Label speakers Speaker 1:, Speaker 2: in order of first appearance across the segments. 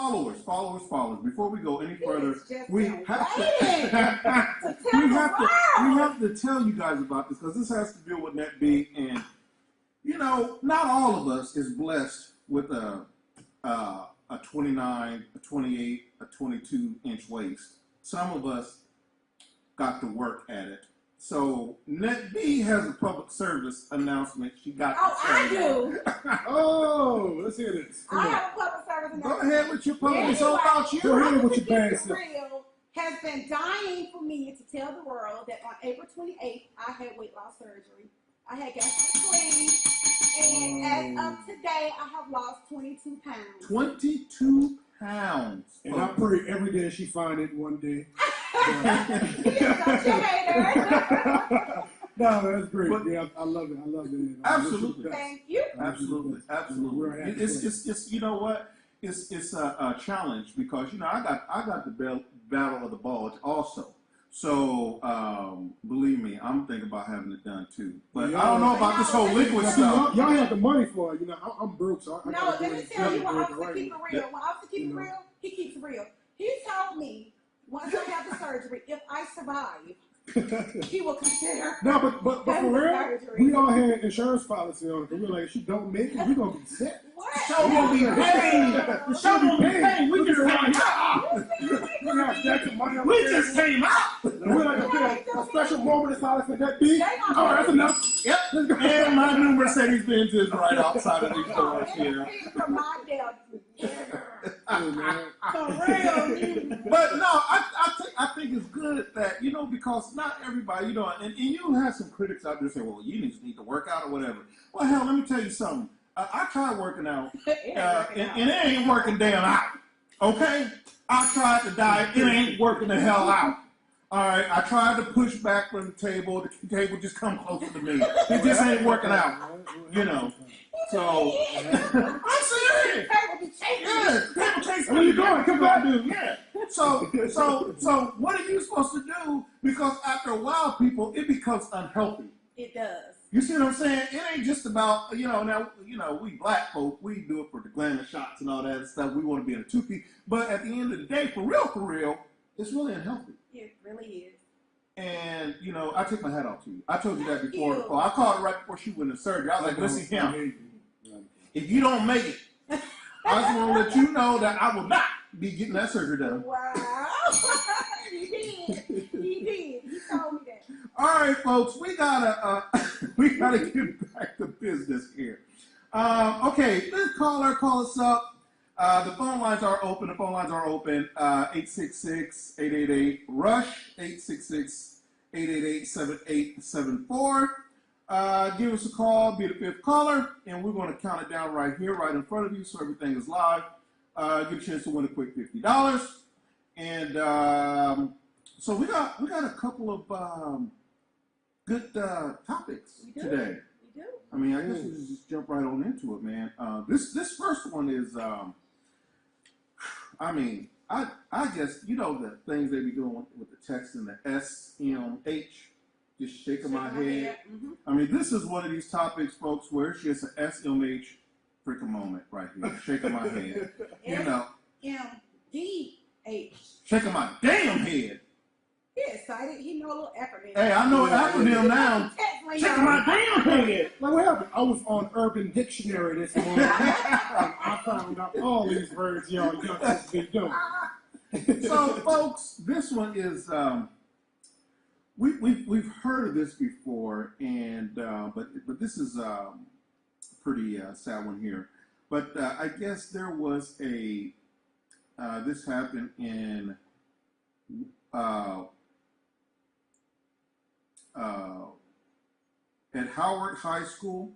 Speaker 1: followers. Before we go any further, we have to tell you guys about this because this has to deal with Net B, and you know, not all of us is blessed with a 29, a 28, a 22-inch waist. Some of us got to work at it. So Net B has a public service announcement. She got.
Speaker 2: Oh, I do.
Speaker 3: Oh, let's hear this.
Speaker 2: I have a public service announcement.
Speaker 1: Go ahead with your public. It's all about you.
Speaker 3: Go ahead with your bad stuff.
Speaker 2: Real has been dying for me to tell the world that on April 28th, I had weight loss surgery. I had gastric sleeve, and as of today, I have lost 22 pounds.
Speaker 1: 22 pounds.
Speaker 3: And I pray every day she find it one day. No, that's great.
Speaker 1: But,
Speaker 3: yeah, I love it. I love it.
Speaker 1: Absolutely.
Speaker 2: Thank you.
Speaker 1: Absolutely. It's you know what? It's a challenge because you know I got the battle of the bulge also. So believe me, I'm thinking about having it done too. But I don't know about this whole liquid stuff.
Speaker 3: Y'all have the money for it. You know, I'm broke, so I
Speaker 2: no, let me tell you what Officer keep it real. When Officer keep it real, he keeps it real. He told me once I have the surgery, if I survive, he will consider.
Speaker 3: No, but for real, we all had insurance policy on it. We were like, if she don't make it, we gonna be set.
Speaker 2: What?
Speaker 1: So we'll be paid. So we'll be paid. We just came out. We just came out.
Speaker 3: We're like a special moment in silence for Net B. All right, that's enough.
Speaker 1: Yep. And my new Mercedes-Benz is right outside of these doors here.
Speaker 2: From my dad.
Speaker 1: But no, I think it's good that, you know, because not everybody, you know, and you have some critics out there saying, well, you just need to work out or whatever. Well, hell, let me tell you something. I tried working out, and it ain't working damn out. Okay? I tried to diet, it ain't working the hell out. All right, I tried to push back from the table just come closer to me. It just ain't working out, you know. So, I'm serious. Yeah, table chasing.
Speaker 3: Where you going? Come back, dude.
Speaker 1: Yeah. So what are you supposed to do? Because after a while, people, it becomes unhealthy.
Speaker 2: It does.
Speaker 1: You see what I'm saying? It ain't just about, you know, now, you know, we black folk, we do it for the glamour shots and all that stuff. We want to be in a two-piece. But at the end of the day, for real, it's really unhealthy.
Speaker 2: It really is.
Speaker 1: And, you know, I take my hat off to you. I told you that before. I called her right before she went into surgery. I was like, listen, Kim, if you don't make it, I just want to let you know that I will not be getting that surgery done.
Speaker 2: Wow. He did. He told me that.
Speaker 1: All right, folks, we gotta get back to business here. Okay, let's call us up. The phone lines are open. 866-888-RUSH, 866-888-7874. Give us a call, be the fifth caller, and we're going to count it down right here, right in front of you, so everything is live. Get a chance to win a quick $50. And so we got a couple of good topics today.
Speaker 2: We do.
Speaker 1: I mean, I guess we just jump right on into it, man. This first one is, I mean, I guess, you know, the things they be doing with the text and the SMH, just shaking my head.
Speaker 2: Mm-hmm.
Speaker 1: I mean, this is one of these topics, folks, where it's just an SMH freaking moment right here, shaking my head. You know.
Speaker 2: SMDH.
Speaker 1: Shaking my damn head.
Speaker 2: He excited. He know a little acronym.
Speaker 1: Hey, I know an acronym now. Shaking my damn head.
Speaker 3: Like, what happened? I was on Urban Dictionary this morning. I found out all these words y'all just been doing.
Speaker 1: So, folks, this one is we've heard of this before, and but this is pretty sad one here. But I guess there was a this happened in at Howard High School,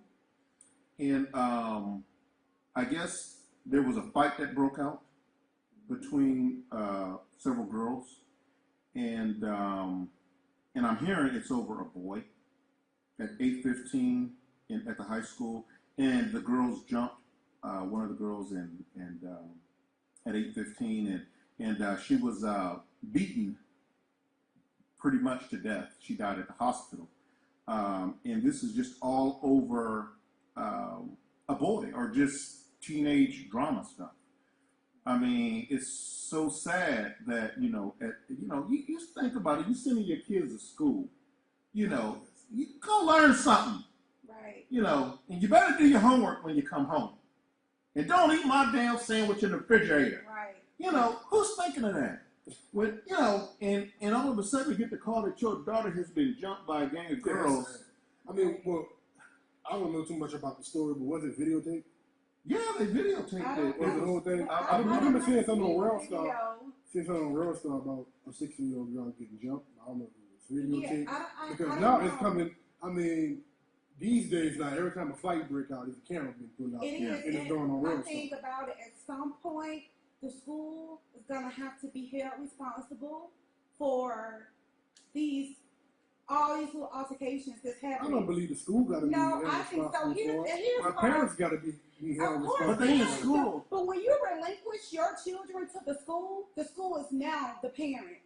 Speaker 1: and I guess there was a fight that broke out between several girls, and I'm hearing it's over a boy at 8:15 at the high school, and the girls jumped one of the girls and at 8:15, and she was beaten pretty much to death. She died at the hospital. And this is just all over a boy or just teenage drama stuff. I mean, it's so sad that you just think about it. You sending your kids to school, you go learn something,
Speaker 2: Right.
Speaker 1: and you better do your homework when you come home, and don't eat my damn sandwich in the refrigerator.
Speaker 2: Right.
Speaker 1: Who's thinking of that? When and all of a sudden you get the call that your daughter has been jumped by a gang of girls.
Speaker 3: I mean, well, I don't know too much about the story, but was it videotaped?
Speaker 1: Yeah, they videotaped it.
Speaker 3: Was the whole thing? I remember seeing something on World Star about a 16-year-old girl getting jumped. I don't know if it was videotaped. Because now it's coming. I mean, these days now, every time a fight break out, there's a camera being put out.
Speaker 2: It is.
Speaker 3: And it's going on World
Speaker 2: I
Speaker 3: Star.
Speaker 2: think about it. At some point, the school is gonna have to be held responsible for all these little altercations that's happening.
Speaker 3: I don't believe the school got to be held
Speaker 2: I think so.
Speaker 3: responsible for it.
Speaker 2: Here's
Speaker 3: My parents got to be held responsible.
Speaker 1: But they in school.
Speaker 2: But when you relinquish your children to the school is now the parents.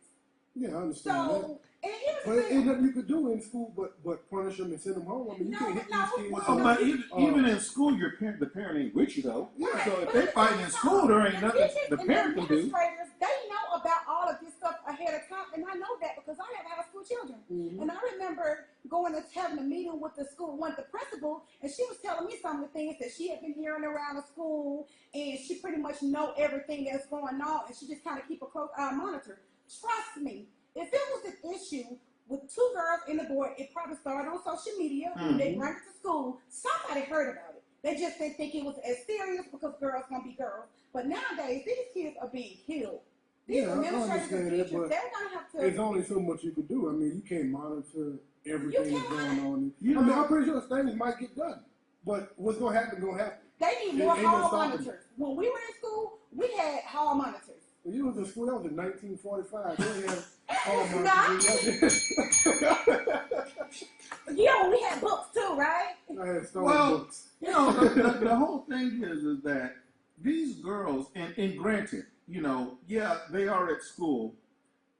Speaker 3: Yeah, I understand that.
Speaker 2: So, and here's
Speaker 3: But
Speaker 2: the
Speaker 3: ain't
Speaker 2: thing.
Speaker 3: nothing you could do in school but punish them and send them home. I mean, you can't hit these kids.
Speaker 1: But even in school, the parent ain't with you though.
Speaker 2: Right.
Speaker 1: So if they fighting in school, there ain't nothing the parent can do.
Speaker 2: Administrators, they know about all of this stuff ahead of time, and I know that because I have high school children.
Speaker 3: Mm-hmm.
Speaker 2: And I remember going and having a meeting with the school, with the principal, and she was telling me some of the things that she had been hearing around the school, and she pretty much know everything that's going on, and she just kind of keep a close eye monitor. Trust me, if it was an issue with two girls and a boy, it probably started on social media.
Speaker 1: Mm-hmm.
Speaker 2: They bring it to school. Somebody heard about it. They just didn't think it was as serious because girls gonna be girls. But nowadays, these kids are being killed. These administrators and teachers, they're gonna have to.
Speaker 3: There's only so much you could do. I mean, you can't monitor everything that's going on.
Speaker 1: You
Speaker 3: I mean,
Speaker 1: know-
Speaker 3: I'm pretty sure things might get done, but what's gonna happen? Gonna happen.
Speaker 2: They need more
Speaker 3: Ain't no
Speaker 2: hall
Speaker 3: stopping
Speaker 2: monitors. When we were in school, we had hall monitors.
Speaker 3: When you was in school, that was in 1945. They had all
Speaker 2: Yeah, when we had books too, right?
Speaker 3: I had stolen
Speaker 1: Well,
Speaker 3: books.
Speaker 1: the whole thing is that these girls, and granted, they are at school,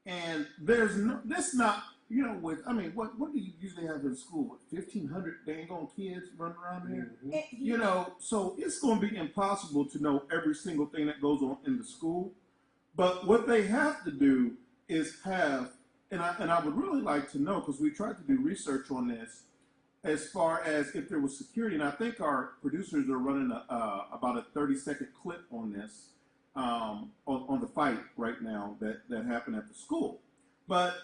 Speaker 1: and there's no, that's not, what do you usually have in school? What, 1,500 dang on kids running around there?
Speaker 3: Mm-hmm.
Speaker 1: So it's going to be impossible to know every single thing that goes on in the school. But what they have to do is have, and I would really like to know, because we tried to do research on this, as far as if there was security, and I think our producers are running about a 30-second clip on this, on the fight right now that happened at the school. But,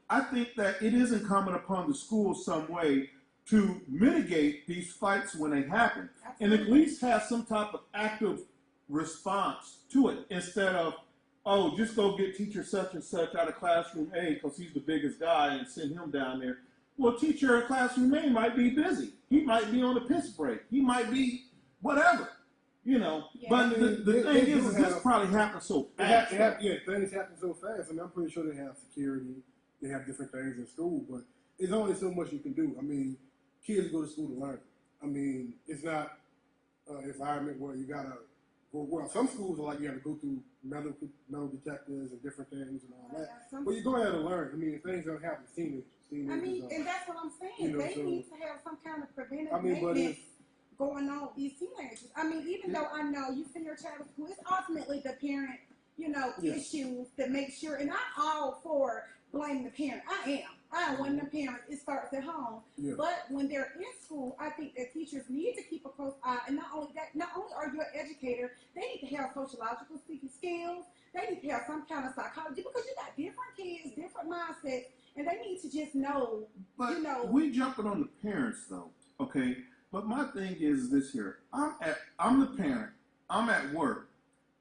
Speaker 1: I think that it is incumbent upon the school some way to mitigate these fights when they happen, and at least have some type of active response to it, instead of, oh, just go get teacher such and such out of classroom A because he's the biggest guy and send him down there. Well, teacher in classroom A might be busy. He might be on a piss break. He might be whatever,
Speaker 2: Yeah.
Speaker 1: But the thing is this probably happens so fast.
Speaker 3: Things happen so fast. I mean, I'm pretty sure they have security. They have different things in school, but there's only so much you can do. I mean, kids go to school to learn. I mean, it's not an environment where you gotta go. Well, some schools are like you have to go through metal detectors and different things and all that. But you go ahead and learn. I mean, things don't happen to teenagers.
Speaker 2: And that's what I'm saying. They need to have some kind of preventive
Speaker 3: but
Speaker 2: maintenance going on with these teenagers. I mean, even though I know you send your child to school, it's ultimately the parent, issues that make sure. And I'm all for blaming the parent. I am one of the parents. It starts at home.
Speaker 3: Yeah.
Speaker 2: But when they're in school, I think that teachers need to keep a close eye. And not only that, not only are you an educator, they need to have sociological speaking skills. They need to have some kind of psychology because you got different kids, different mindsets, and they need to just know.
Speaker 1: But we jumping on the parents though, okay? But my thing is this here. I'm the parent. I'm at work.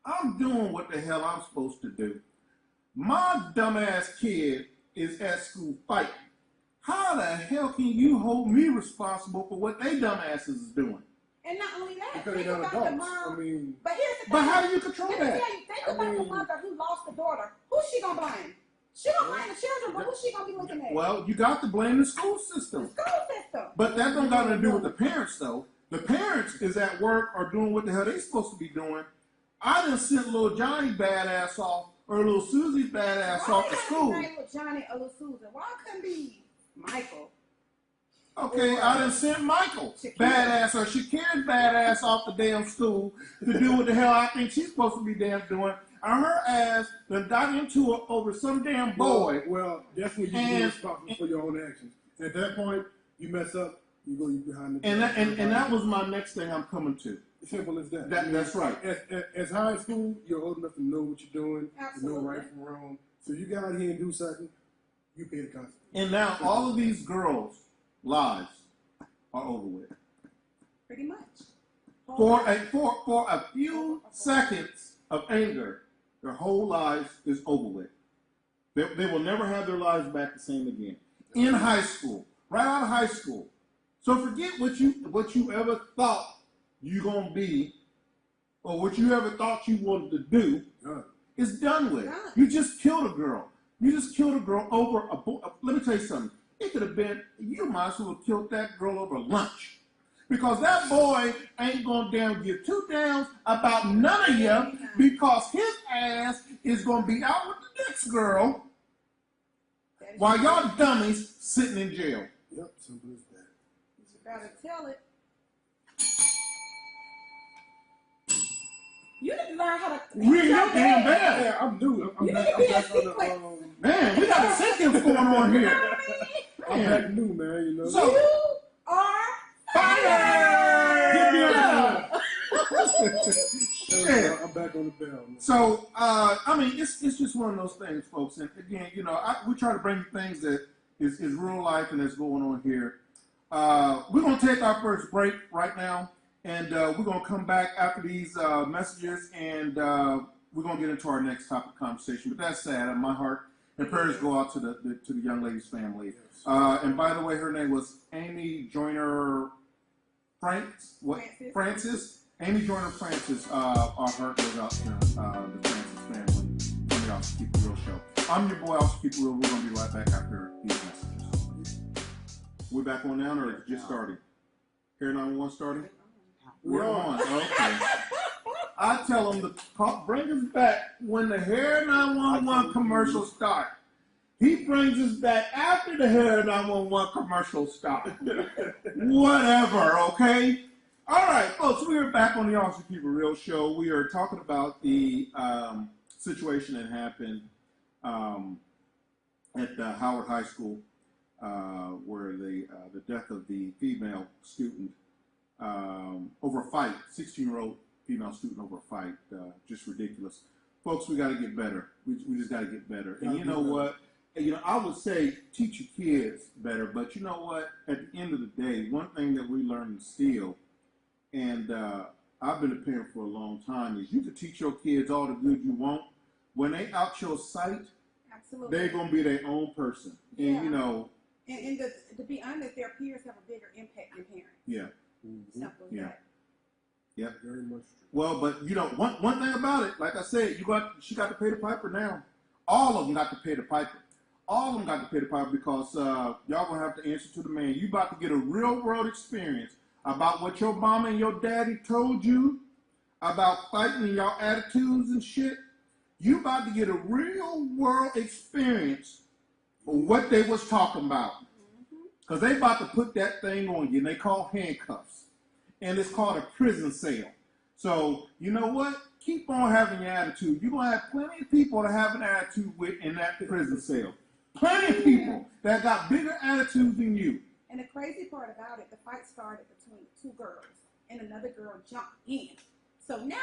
Speaker 1: I'm doing what the hell I'm supposed to do. My dumbass kid is at school fighting. How the hell can you hold me responsible for what they dumbasses is doing?
Speaker 2: And not only that,
Speaker 3: because
Speaker 2: think
Speaker 3: they're not
Speaker 2: about the
Speaker 3: adults.
Speaker 2: mom.
Speaker 3: I mean,
Speaker 2: But here's the thing.
Speaker 1: But how do you control
Speaker 2: Let me
Speaker 1: that?
Speaker 2: tell you, think about the mother who lost the daughter. Who's she gonna blame? She gonna blame the children, but who's she gonna be looking at?
Speaker 1: Well, you got to blame the school
Speaker 2: The
Speaker 1: system.
Speaker 2: school system.
Speaker 1: But that don't got to do with the parents, though. The parents is at work or doing what the hell they supposed to be doing. I done sent little Johnny badass off, or little Susie badass off to school.
Speaker 2: Why couldn't it be Johnny or little Susan? Why couldn't it be Michael?
Speaker 1: Okay, Okay, I done sent Michael badass or Shakira's badass off the damn school to do what the hell I think she's supposed to be damn doing. Her ass done got into it over some damn boy.
Speaker 3: Well, that's when you be responsible for your own actions. At that point, you mess up, you behind the.
Speaker 1: And that was my next thing I'm coming to.
Speaker 3: Simple as that.
Speaker 1: That's right.
Speaker 3: As high school, you're old enough to know what you're doing,
Speaker 2: Absolutely.
Speaker 3: to know right from wrong. So you get out here and do something, you pay the consequences.
Speaker 1: And now all of these girls' lives are over with.
Speaker 2: Pretty much.
Speaker 1: For a few seconds of anger, their whole lives is over with. They will never have their lives back the same again. In high school, right out of high school. So forget what you ever thought you're gonna be, or what you ever thought you wanted to do. It's done with. You just killed a girl. You just killed a girl over a boy. Let me tell you something. It could have been, you might as well have killed that girl over lunch. Because that boy ain't gonna damn give two downs about none of you, because his ass is gonna be out with the next girl while y'all dummies sitting in jail.
Speaker 3: Yep, simple as that.
Speaker 2: You gotta tell it. You need to learn how to.
Speaker 1: Really damn bad.
Speaker 3: Yeah, I'm new. I'm
Speaker 2: You
Speaker 3: back,
Speaker 2: need to
Speaker 3: I'm
Speaker 2: be a
Speaker 3: back on the,
Speaker 2: sequence.
Speaker 1: Man, we got a sentence going on here.
Speaker 3: I'm back new, man. You know.
Speaker 1: So-
Speaker 2: You are
Speaker 3: Get me on
Speaker 2: fired.
Speaker 1: Yeah.
Speaker 3: I'm back on the bell. Man.
Speaker 1: So, I mean, it's just one of those things, folks. And again, you know, we try to bring you things that is real life and that's going on here. We're going to take our first break right now, and we're going to come back after these messages, and we're going to get into our next topic of conversation. But that's sad. And my heart and prayers go out to the young lady's family. And by the way, her name was Amy Joyner Francis. Amy Joyner Francis. Our heart goes out to the Francis family from the Officer Keep It Real show. I'm your boy, Officer Keep It Real. We're going to be right back after these messages. We're back on now, or it's just starting? Here 911 starting? We're on. Okay. I tell them to bring us back when the Hair 911 commercials start. He brings us back after the Hair 911 commercials start. Whatever, okay? All right, folks, we are back on the Officer Keep It Real show. We are talking about the situation that happened at Howard High School, where the death of the female student over a fight, 16-year-old female student over a fight, just ridiculous. Folks, we got to get better. We just got to get better. And you know what? You know, I would say teach your kids better, but you know what? At the end of the day, one thing that we learn to steal, and I've been a parent for a long time, is you can teach your kids all the good you want. When they out your sight,
Speaker 2: Absolutely.
Speaker 1: they're going to be their own person. And,
Speaker 2: Yeah.
Speaker 1: you know.
Speaker 2: And to be honest, their peers have a bigger impact than parents.
Speaker 1: Yeah.
Speaker 2: Simple as
Speaker 1: Yeah.
Speaker 2: that.
Speaker 1: Yeah.
Speaker 3: Very much true.
Speaker 1: Well, but, you know, one thing about it, like I said, she got to pay the piper now. All of them got to pay the piper. All of them got to pay the piper because y'all going to have to answer to the man. You about to get a real world experience about what your mama and your daddy told you about fighting and your attitudes and shit. You about to get a real world experience of what they was talking about. Because they about to put that thing on you, and they call handcuffs. And it's called a prison cell. So, you know what? Keep on having your attitude. You're going to have plenty of people to have an attitude with in that prison cell. Plenty of people that got bigger attitudes than you.
Speaker 2: And the crazy part about it, the fight started between two girls, and another girl jumped in. So now,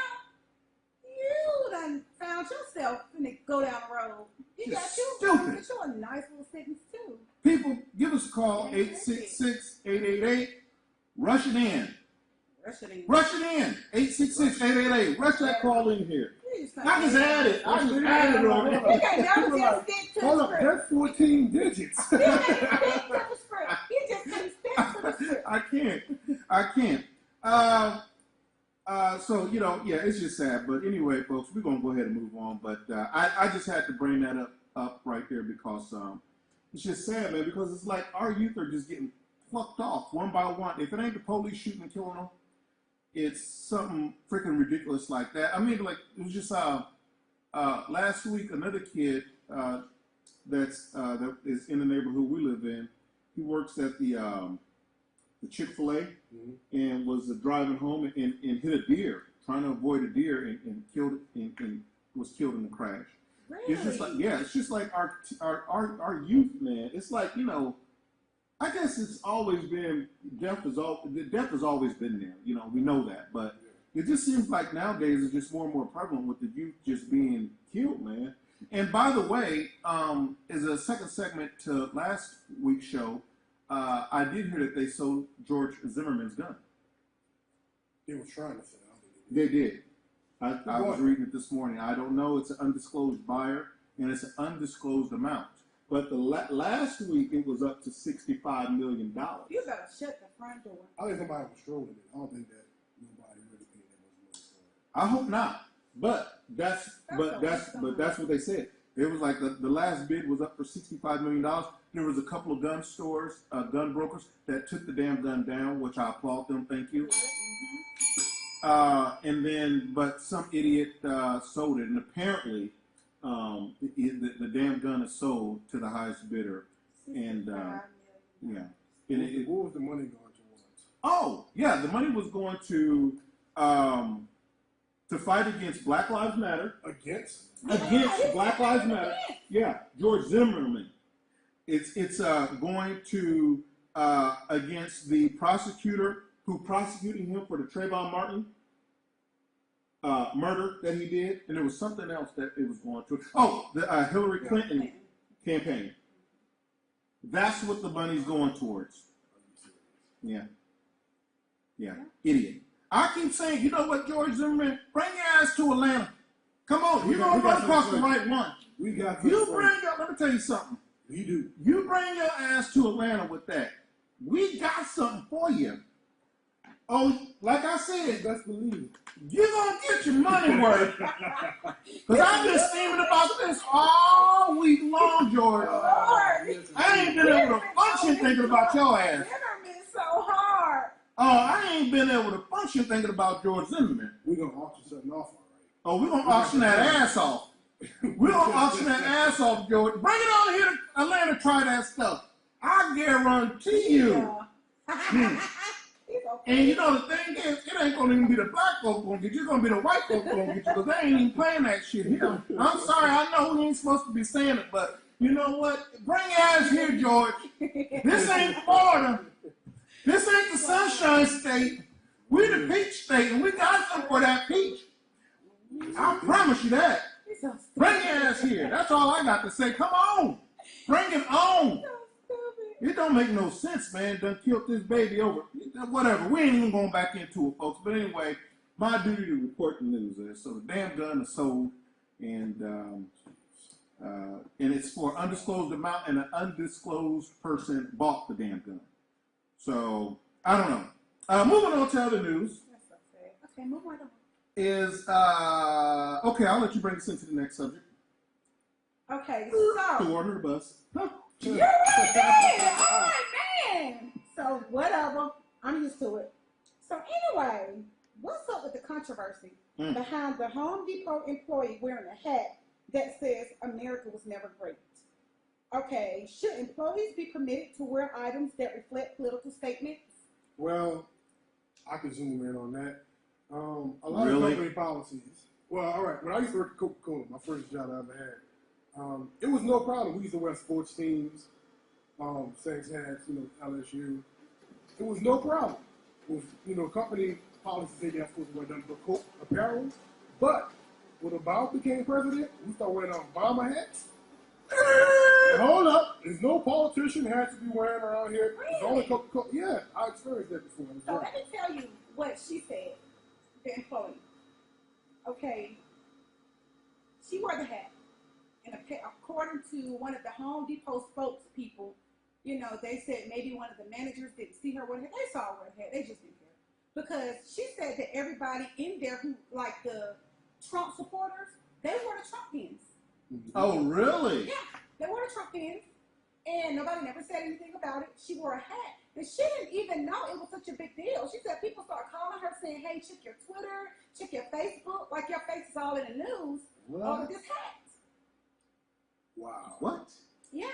Speaker 2: you done found yourself finna go down the road. You got
Speaker 1: Stupid.
Speaker 2: you a nice little sentence too.
Speaker 1: People, give us a call, 866-888. Rush it in. Rush it in. 866-888. Rush that call in here. I just added it. I just added it on
Speaker 2: You
Speaker 1: there.
Speaker 2: can't never just stick to
Speaker 3: Hold
Speaker 2: the
Speaker 3: up,
Speaker 2: script.
Speaker 3: that's 14 digits.
Speaker 2: You can't stick to the script. You just can't stick to the script.
Speaker 1: I can't. So, you know, yeah, it's just sad. But anyway, folks, we're going to go ahead and move on. But I just had to bring that up right there because it's just sad, man, because it's like our youth are just getting plucked off one by one. If it ain't the police shooting and killing them, it's something freaking ridiculous like that. I mean, like, it was just last week, another kid that is in the neighborhood we live in, he works at the the Chick-fil-A, and was driving home and hit a deer, trying to avoid a deer, and killed and was killed in the crash.
Speaker 2: Really?
Speaker 1: It's just like, yeah, it's just like our youth, man. It's like, you know, I guess it's always been death has always been there. You know, we know that, but it just seems like nowadays it's just more and more prevalent with the youth just being killed, man. And by the way, as a second segment to last week's show, I did hear that they sold George Zimmerman's gun.
Speaker 3: They were trying to sell it.
Speaker 1: They did. I was reading it this morning. I don't know. It's an undisclosed buyer, and it's an undisclosed amount. But the last week, it was up to $65 million.
Speaker 2: You better shut the front door.
Speaker 3: I think somebody was trolling it. I don't think that nobody really paid that much money for it.
Speaker 1: I hope not. But that's what they said. It was like the last bid was up for $65 million. There was a couple of gun stores, gun brokers that took the damn gun down, which I applaud them. Thank you. And then, but some idiot sold it, and apparently, the damn gun is sold to the highest bidder. And yeah. And
Speaker 3: what was the money going towards?
Speaker 1: Oh, yeah, the money was going to fight against Black Lives Matter.
Speaker 3: Against
Speaker 1: Black Lives Matter. Yeah, George Zimmerman. It's going to against the prosecutor who prosecuted him for the Trayvon Martin murder that he did, and there was something else that it was going to. Oh, the Hillary Clinton campaign. That's what the money's going towards. Yeah. Idiot. I keep saying, you know what, George Zimmerman, bring your ass to Atlanta. Come on, you're going to run across the right one.
Speaker 3: We got
Speaker 1: let me tell you something.
Speaker 3: We do.
Speaker 1: You bring your ass to Atlanta with that. We got something for you. Oh, like I said,
Speaker 3: best believe
Speaker 1: you're going to get your money worth. Because I've been steaming about this all week long, George. I ain't been able to function thinking about your ass.
Speaker 2: Zimmerman so hard.
Speaker 1: Oh, I ain't been able to function thinking about George Zimmerman.
Speaker 3: We're going to auction something off, all right.
Speaker 1: Oh, we're going to auction that ass off. We're going to auction that ass off, George. Bring it on here to Atlanta, try that stuff. I guarantee you.
Speaker 2: Yeah.
Speaker 1: And you know the thing is, it ain't going to even be the black folks going to get you. It's going to be the white folks going to get you because they ain't even playing that shit here. I'm sorry, I know we ain't supposed to be saying it, but you know what? Bring your ass here, George. This ain't Florida. This ain't the Sunshine State. We the peach state, and we got something for that peach. I promise you that. Bring your ass here. That's all I got to say. Come on. Bring it on. It don't make no sense, man. Done killed this baby over. Whatever. We ain't even going back into it, folks. But anyway, my duty to report the news is so the damn gun is sold, and it's for undisclosed amount, and an undisclosed person bought the damn gun. So I don't know. Moving on to other news.
Speaker 2: Okay, move on.
Speaker 1: Is okay? I'll let you bring us into the next subject.
Speaker 2: Okay,
Speaker 1: To
Speaker 2: so
Speaker 1: order the bus.
Speaker 2: you're right there. All right, man. So whatever, I'm used to it. So anyway, what's up with the controversy behind the Home Depot employee wearing a hat that says America was never great? Okay, should employees be permitted to wear items that reflect political statements?
Speaker 3: Well, I can zoom in on that. A lot of company policies. Well, all right. When I used to work at Coca-Cola, my first job I ever had, it was no problem. We used to wear sports teams, Saints hats, LSU. It was no problem. It was, company policies say you're supposed to wear nothing but Coke apparel. But when Obama became president, we started wearing Obama hats. Hold up. There's no politician has to be wearing around here.
Speaker 2: Really?
Speaker 3: It's only Coca-Cola. Yeah, I experienced that before.
Speaker 2: So let me tell you what she said, the employee. Okay, she wore the hat. And according to one of the Home Depot spokespeople, they said maybe one of the managers didn't see her wear the hat. They saw her wear the hat. They just didn't care. Because she said that everybody in there who, like the Trump supporters, they wore the Trump pins.
Speaker 1: Oh, really?
Speaker 2: Yeah, they wore the Trump pins. And nobody never said anything about it. She wore a hat. And she didn't even know it was such a big deal. She said people started calling her saying, hey, check your Twitter, check your Facebook, like your face is all in the news over this hat.
Speaker 3: Wow.
Speaker 1: What?
Speaker 2: Yeah.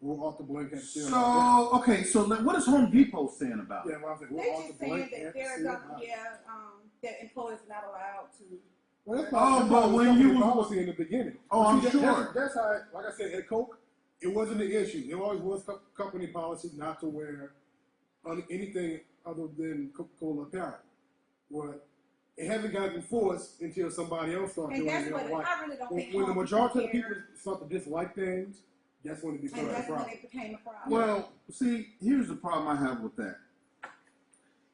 Speaker 3: We're off the blank.
Speaker 1: So, okay, so what is Home Depot saying about it?
Speaker 3: Yeah, well, I said, we're
Speaker 2: They
Speaker 3: off
Speaker 2: just
Speaker 3: the
Speaker 2: saying
Speaker 3: blank.
Speaker 2: that they're that employees are not allowed to.
Speaker 3: Well, that's
Speaker 1: but when you was
Speaker 3: policy in the beginning.
Speaker 1: I'm
Speaker 3: See,
Speaker 1: sure.
Speaker 3: That's how, like I said, at Coke, it wasn't an issue. There always was company policy not to wear anything other than Coca-Cola apparel. But it hasn't gotten enforced until somebody else started
Speaker 2: And
Speaker 3: doing
Speaker 2: that's
Speaker 3: it.
Speaker 2: what
Speaker 3: Like,
Speaker 2: I really don't think.
Speaker 3: when the majority of the
Speaker 2: care.
Speaker 3: people start to dislike things, that's when it becomes
Speaker 2: And
Speaker 3: a
Speaker 2: that's when
Speaker 3: problem.
Speaker 2: it became a problem.
Speaker 1: Well, see, here's the problem I have with that.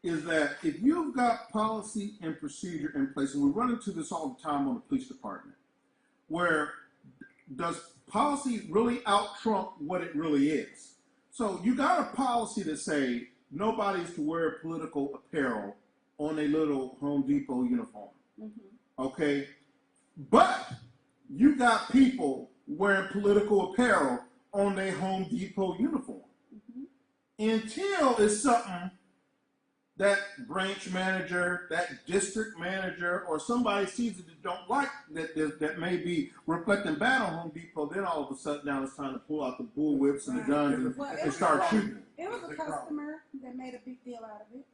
Speaker 1: Is that if you've got policy and procedure in place, and we run into this all the time on the police department, where does policy really out-trump what it really is? So you got a policy to say nobody's to wear political apparel on a little Home Depot uniform, okay? But you got people wearing political apparel on their Home Depot uniform. Until it's something that branch manager, that district manager, or somebody sees it that don't like, that may be reflecting bad on Home Depot, then all of a sudden now it's time to pull out the bullwhips and the guns and start shooting.
Speaker 2: It was a customer that made a big deal out of it.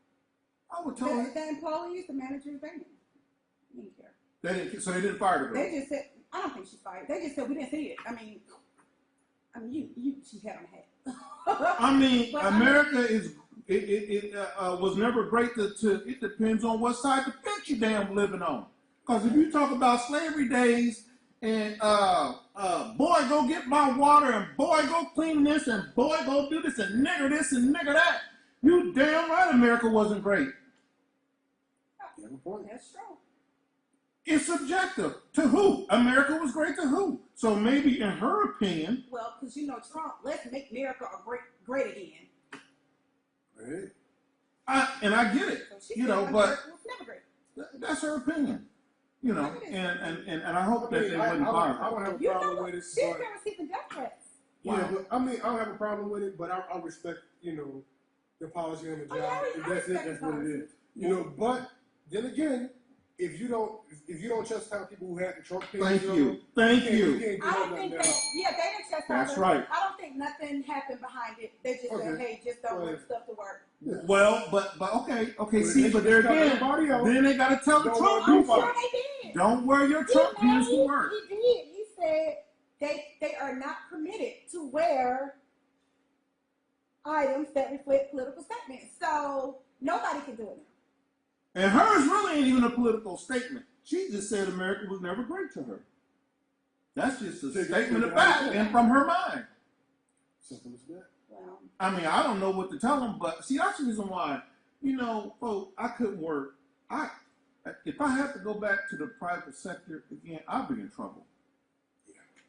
Speaker 1: I would tell you.
Speaker 2: The employees, the managers, they didn't care.
Speaker 1: So they didn't fire the girl.
Speaker 2: They just said, I don't think she fired. They just said we didn't see it. I mean, she had on a hat.
Speaker 1: I mean,
Speaker 2: But
Speaker 1: America was never great it depends on what side of the fence you damn living on. Because if you talk about slavery days and boy go get my water and boy go clean this and boy go do this and nigger this and nigger that, you damn right America wasn't great.
Speaker 2: That's true.
Speaker 1: It's subjective. To who? America was great to who? So maybe in her opinion.
Speaker 2: Well, because Trump, let's make America great again.
Speaker 3: Right.
Speaker 1: I get it,
Speaker 2: So
Speaker 1: but
Speaker 2: was never great.
Speaker 1: That's her opinion, and I hope that they wouldn't fire her.
Speaker 3: I don't have a problem with it.
Speaker 2: She's been receiving death threats.
Speaker 3: Yeah, but I mean, I don't have a problem with it, but I respect, the policy on the job.
Speaker 2: Yeah,
Speaker 3: That's it. That's what it is. But then again, if you don't trust how people who had the Trump
Speaker 1: Thank you.
Speaker 3: You can't
Speaker 2: I don't think they didn't trust her.
Speaker 1: That's right.
Speaker 2: I don't think nothing happened behind it. They just said, hey, just don't bring stuff to work.
Speaker 3: Yeah.
Speaker 1: Well, but okay. See, but there again, then they got to tell the Trump
Speaker 2: I'm
Speaker 1: people.
Speaker 2: sure they did.
Speaker 1: Don't wear your Trump pants to work.
Speaker 2: He did. He said they are not permitted to wear items that reflect political statements. So nobody can do it now.
Speaker 1: And hers really ain't even a political statement. She just said America was never great to her. That's just a statement of fact and from her mind.
Speaker 3: Simple as that.
Speaker 2: Well,
Speaker 1: I mean, I don't know what to tell them, but see, that's the reason why, folks, I couldn't work. If I had to go back to the private sector again, I'd be in trouble.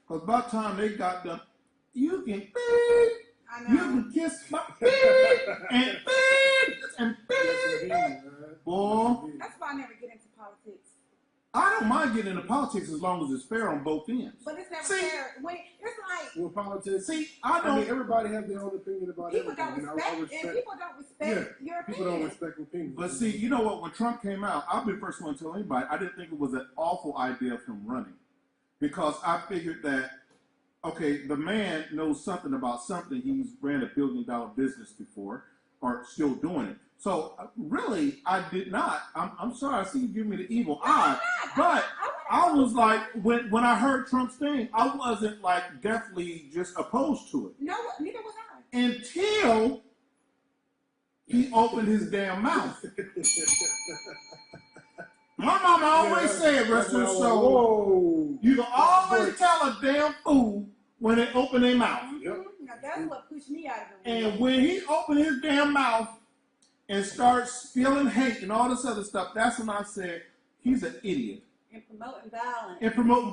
Speaker 1: Because by the time they got done, you can beep, you can kiss my beep, and beep, and beep. Boy,
Speaker 2: that's why I never get into politics.
Speaker 1: I don't mind getting into politics as long as it's fair on both ends.
Speaker 2: But it's never fair. When it's like
Speaker 3: with politics.
Speaker 1: See,
Speaker 3: I mean, everybody has their own opinion about
Speaker 2: people
Speaker 3: everything.
Speaker 2: don't respect, and people don't respect your opinion.
Speaker 3: People don't respect opinions.
Speaker 1: But see, you know what? When Trump came out, I'll be the first one to tell anybody, I didn't think it was an awful idea of him running. Because I figured that, okay, the man knows something about something. He's ran $1 billion business before, or still doing it. So really, I did not. I'm sorry. I see you give me the evil eye, but I was like, when I heard Trump's thing, I wasn't like definitely just opposed to it.
Speaker 2: No, neither was I.
Speaker 1: Until he opened his damn mouth. My mama always said, rest her soul, you can always tell a damn fool when they open their mouth.
Speaker 2: Now that's what pushed me out of the room.
Speaker 1: And when he opened his damn mouth and started spilling hate and all this other stuff, that's when I said, he's an idiot.
Speaker 2: And promoting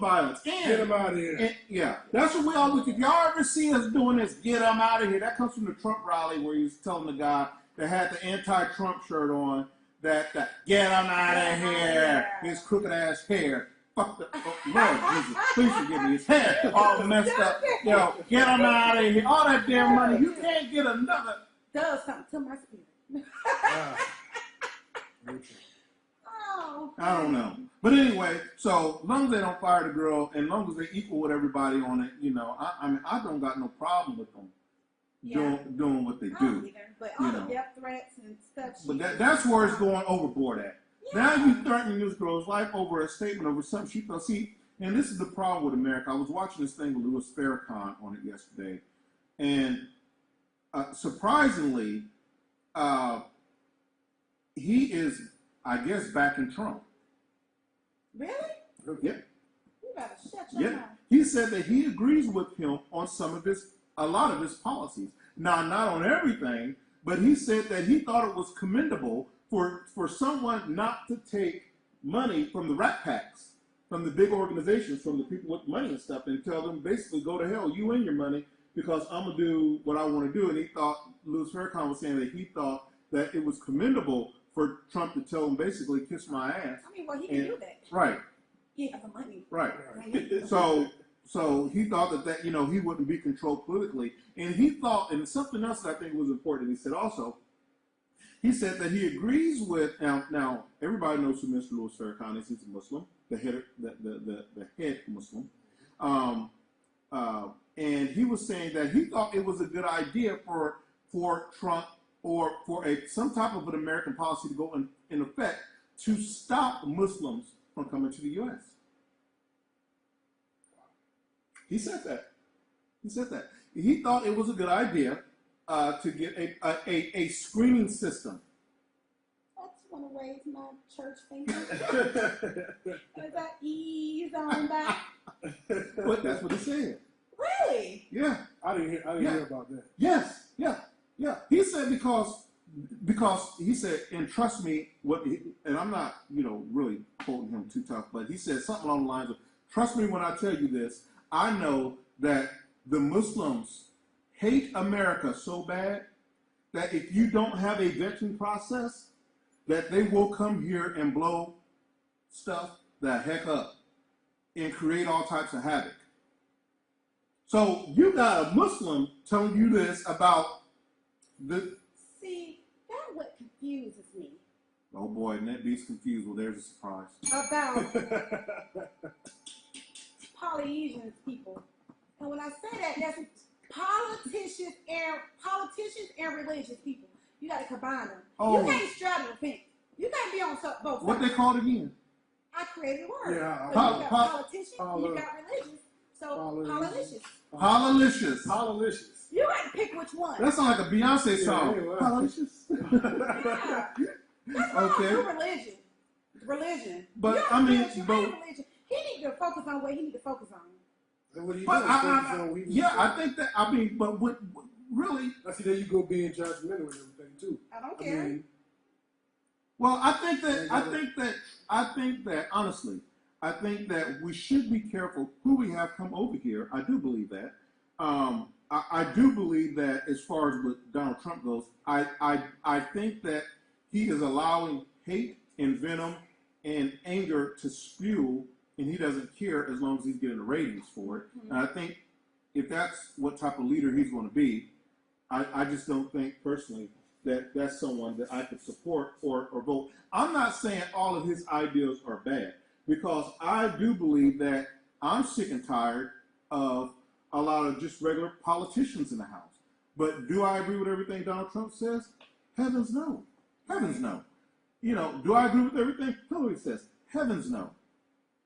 Speaker 2: violence.
Speaker 1: And
Speaker 3: get him out of here.
Speaker 1: Yeah, that's what we always, if y'all ever see us doing this, get him out of here. That comes from the Trump rally where he was telling the guy that had the anti-Trump shirt on, that get him out of here. His crooked ass hair. Fuck the, Lord Jesus, please forgive me. His hair all messed up. Yo, get him out of here. All that damn money, you can't get another.
Speaker 2: Does something to my spirit. Oh.
Speaker 1: I don't know. But anyway, so as long as they don't fire the girl, and as long as they equal with everybody on it, I mean, I don't got no problem with them. doing what they
Speaker 2: I don't
Speaker 1: do.
Speaker 2: either. But all
Speaker 1: You
Speaker 2: the
Speaker 1: know.
Speaker 2: death threats and stuff.
Speaker 1: But that's where it's going overboard at.
Speaker 2: Yeah.
Speaker 1: Now you threatening this girl's life over a statement over something she thought. See, and this is the problem with America. I was watching this thing with Louis Farrakhan on it yesterday, and surprisingly, he is, I guess, backing Trump.
Speaker 2: Really?
Speaker 1: Yeah.
Speaker 2: You better shut your
Speaker 1: Yeah.
Speaker 2: mouth.
Speaker 1: He said that he agrees with him on a lot of his policies. Now, not on everything, but he said that he thought it was commendable for someone not to take money from the rat packs, from the big organizations, from the people with money and stuff, and tell them basically go to hell, you and your money, because I'm gonna do what I want to do. And he thought, Louis Farrakhan was saying that he thought that it was commendable for Trump to tell him basically kiss my ass.
Speaker 2: I mean, well, he can do that.
Speaker 1: Right.
Speaker 2: He has the money.
Speaker 1: Right.
Speaker 2: Right.
Speaker 1: So he thought that he wouldn't be controlled politically, and he thought, and something else that I think was important. He said also, he said that he agrees with now. Everybody knows who Mr. Louis Farrakhan is. He's a Muslim, the head Muslim, and he was saying that he thought it was a good idea for Trump or for some type of an American policy to go in effect to stop Muslims from coming to the U.S. He said that. He said that. He thought it was a good idea to get a screening system.
Speaker 2: That's one of the ways my church thinks. Is that ease on back?
Speaker 1: But that's what he said.
Speaker 2: Really?
Speaker 1: Yeah.
Speaker 3: I didn't hear about that.
Speaker 1: Yes. Yeah. Yeah. He said because he said, and trust me, and I'm not really quoting him too tough, but he said something along the lines of, trust me when I tell you this. I know that the Muslims hate America so bad that if you don't have a vetting process, that they will come here and blow stuff the heck up and create all types of havoc. So you got a Muslim telling you this about the...
Speaker 2: See, that's what confuses me.
Speaker 1: Oh boy, and that beats confused. Well, there's a surprise.
Speaker 2: About Polynesian people. And when I say that, that's politicians and religious people. You got to combine them.
Speaker 1: Oh.
Speaker 2: You can't straddle the fence. You can't be on both sides.
Speaker 1: What they called again?
Speaker 2: I created a word.
Speaker 3: Yeah,
Speaker 2: So you got politicians, you got religious. So
Speaker 1: Polylicious.
Speaker 3: Polylicious.
Speaker 2: You got to pick which one.
Speaker 1: That sounds like a Beyonce song.
Speaker 3: Yeah,
Speaker 1: Polylicious.
Speaker 2: Yeah. That's all
Speaker 1: Okay.
Speaker 2: through religion.
Speaker 1: But,
Speaker 2: You don't
Speaker 1: I mean,
Speaker 2: feel you
Speaker 1: but-
Speaker 2: hate religion. He need to focus on what he need to focus on.
Speaker 3: And what do you
Speaker 1: But
Speaker 3: do?
Speaker 1: I think that, but what really,
Speaker 3: I see there you go being judgmental and everything too.
Speaker 2: I don't care.
Speaker 3: mean,
Speaker 1: well, I think that honestly, I think that we should be careful who we have come over here. I do believe that. I do believe that as far as what Donald Trump goes, I think that he is allowing hate and venom and anger to spew, and he doesn't care as long as he's getting the ratings for it.
Speaker 2: Mm-hmm.
Speaker 1: And I think if that's what type of leader he's going to be, I just don't think personally that that's someone that I could support or vote. I'm not saying all of his ideas are bad, because I do believe that I'm sick and tired of a lot of just regular politicians in the House. But do I agree with everything Donald Trump says? Heavens no. Heavens no. Do I agree with everything Hillary says? Heavens no.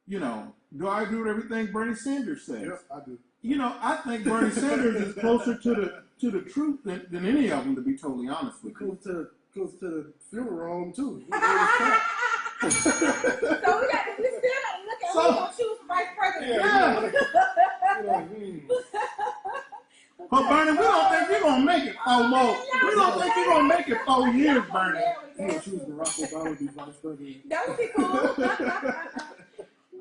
Speaker 1: Do I agree with everything Bernie Sanders says?
Speaker 3: yes, I do.
Speaker 1: I think Bernie Sanders is closer to the truth than any of them, to be totally honest with you.
Speaker 3: Goes to the funeral home too.
Speaker 2: So we still got to look at who's going to choose the vice president.
Speaker 1: But Bernie, we don't think you're gonna make it 4 more. We don't think you're gonna make it 4 years, Bernie.
Speaker 3: You know, choose Barack Obama to be vice president.
Speaker 2: That would be cool.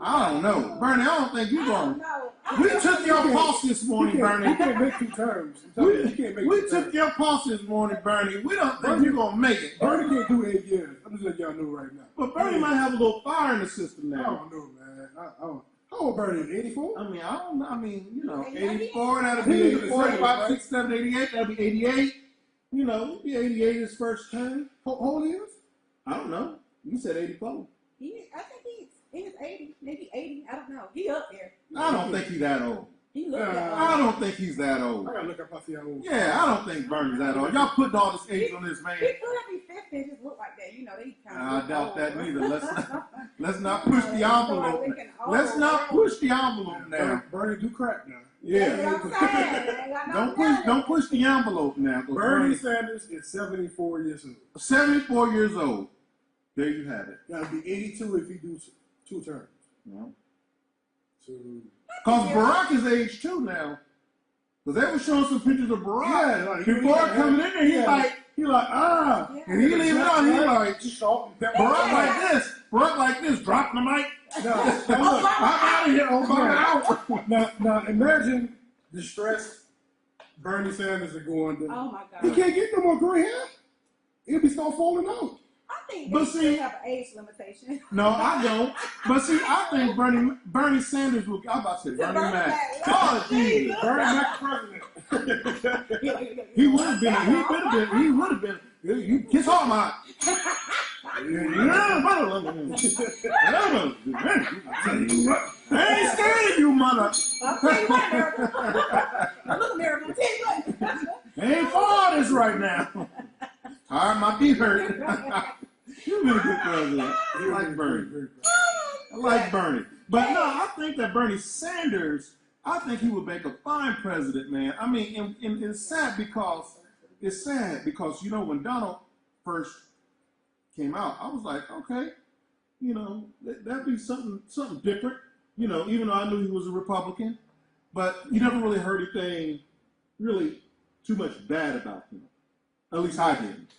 Speaker 1: I don't know, Bernie. I don't think you're
Speaker 2: I don't
Speaker 1: gonna.
Speaker 2: know.
Speaker 1: We took your pulse this morning,
Speaker 3: You
Speaker 1: Bernie.
Speaker 3: can't make 2 terms. You can't make
Speaker 1: We
Speaker 3: 2
Speaker 1: took
Speaker 3: terms.
Speaker 1: your pulse this morning, Bernie. We don't think you're gonna make it.
Speaker 3: Bernie can't do 8 years. I'm just letting y'all know right now.
Speaker 1: But Bernie might have a little fire in the system
Speaker 3: I
Speaker 1: now.
Speaker 3: don't know, man. I don't. How old Bernie? 84?
Speaker 1: I mean, I don't know. I mean,
Speaker 2: 84,
Speaker 1: 84, that'll be 84, 85, 6, 7, 88, that'll be 88. It'll be 88 his first term.
Speaker 3: How old he is?
Speaker 1: I don't know. You said 84.
Speaker 2: I think he's 80, maybe 80. I don't know. He up there.
Speaker 1: I don't think he's that old.
Speaker 2: He looked that
Speaker 1: I
Speaker 2: old.
Speaker 1: don't think he's that old.
Speaker 3: I gotta look up and see how old.
Speaker 1: Yeah, I don't think Bernie's that old. Y'all putting all this age on this man.
Speaker 2: He could be 50 and just look like that. You know, they kind of.
Speaker 1: I doubt that neither. Let's not push the envelope. Let's not
Speaker 2: push.
Speaker 1: push the envelope now.
Speaker 3: Bernie do crack now.
Speaker 1: Yeah.
Speaker 2: That's what I'm saying.
Speaker 1: Don't push the envelope now.
Speaker 3: Bernie Sanders is 74 years old.
Speaker 1: 74 years old. There you have it.
Speaker 3: Gotta be 82 if he do 2 terms.
Speaker 1: Yeah.
Speaker 3: So,
Speaker 1: Because Barack is age 2 now. Because they were showing some pictures of Barack.
Speaker 3: yeah, like,
Speaker 1: Before coming in there, he like,
Speaker 2: Yeah.
Speaker 1: and he leave it on. He like,
Speaker 3: salt and pepper.
Speaker 1: Barack like this, dropping the mic.
Speaker 3: Now, look, I'm out of here, Obama.
Speaker 1: out.
Speaker 3: Now, imagine the stress Bernie Sanders is going to.
Speaker 2: Oh my
Speaker 3: He
Speaker 2: God.
Speaker 3: can't get no more gray hair. He'll be start falling out.
Speaker 2: I think
Speaker 1: But
Speaker 2: they
Speaker 1: see-
Speaker 2: should have an age limitation.
Speaker 1: No, I don't. But see, I think Bernie Sanders will. I'm about to say Bernie Mac.
Speaker 2: Mac.
Speaker 1: Oh, Jesus.
Speaker 3: Bernie Mac president.
Speaker 1: He would have been. He would have been. You kiss all my. I ain't scared of you, mother.
Speaker 2: I'll tell you what, America. Look, America, I'll tell you what.
Speaker 1: I ain't for this right now. Tired, my feet hurt. You've been a good president. I like Bernie. I like Bernie. But no, I think that Bernie Sanders, I think he would make a fine president, man. I mean, and it's sad because you know when Donald first came out, I was like, okay, you know, that'd be something different. You know, even though I knew he was a Republican, but you never really heard anything really too much bad about him. At least I didn't.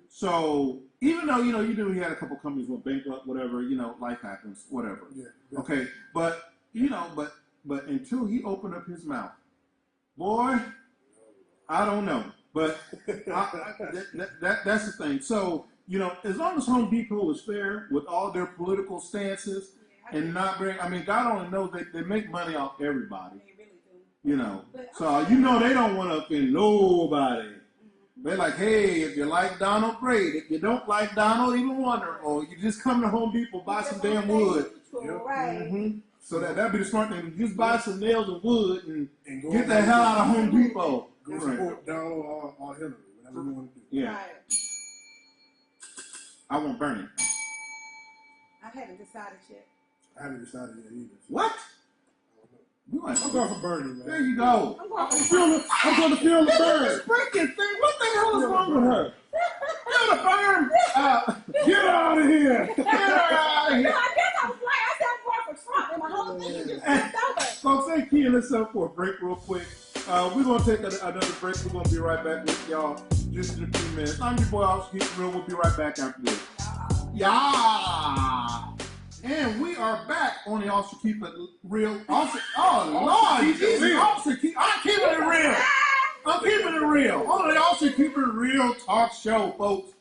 Speaker 1: So even though, you know, you knew he had a couple companies went bankrupt, whatever, you know, life happens, whatever.
Speaker 3: Yeah.
Speaker 1: Okay, but you know, but until he opened up his mouth, boy, I don't know. But that's the thing. So, you know, as long as Home Depot is fair with all their political stances and not bring, I mean, God only knows they make money off everybody,
Speaker 2: They really do.
Speaker 1: you know. So, you know, they don't want to offend nobody. They're like, hey, if you like Donald, great. If you don't like Donald, even wonderful. You just come to Home Depot, buy some damn wood.
Speaker 2: Right.
Speaker 1: Mm-hmm. So that'd be the smart thing. Just buy some nails and wood and
Speaker 3: go
Speaker 1: get the hell out of Home Depot.
Speaker 3: Go
Speaker 1: Right.
Speaker 3: support Donald or Hillary, whatever you want to do.
Speaker 1: Yeah,
Speaker 2: Right.
Speaker 1: I want Bernie.
Speaker 2: I haven't decided yet.
Speaker 3: I haven't decided yet either.
Speaker 1: What? You ain't-
Speaker 3: I'm going for Bernie, man.
Speaker 1: There you go.
Speaker 2: I'm going
Speaker 3: I'm going to feel the bird.
Speaker 1: This freaking thing. What the hell is wrong with her? Feel the burn.
Speaker 3: Get out of here.
Speaker 1: Get her out of
Speaker 2: No,
Speaker 1: here.
Speaker 2: I guess I was right. I said I'm going for Trump, and my whole thing just flipped over.
Speaker 1: Folks, hey, keying this up for a break real quick. We're going to take another break. We're going to be right back with y'all just in a few minutes. I'm your boy, Officer Keep It Real. We'll be right back after this. Yeah. And we are back on the Officer Keep It Real. Officer, oh, Lord, Jesus, Officer Keep, I'm keeping it real. I'm keeping it real. On the Officer Keep It Real talk show, folks.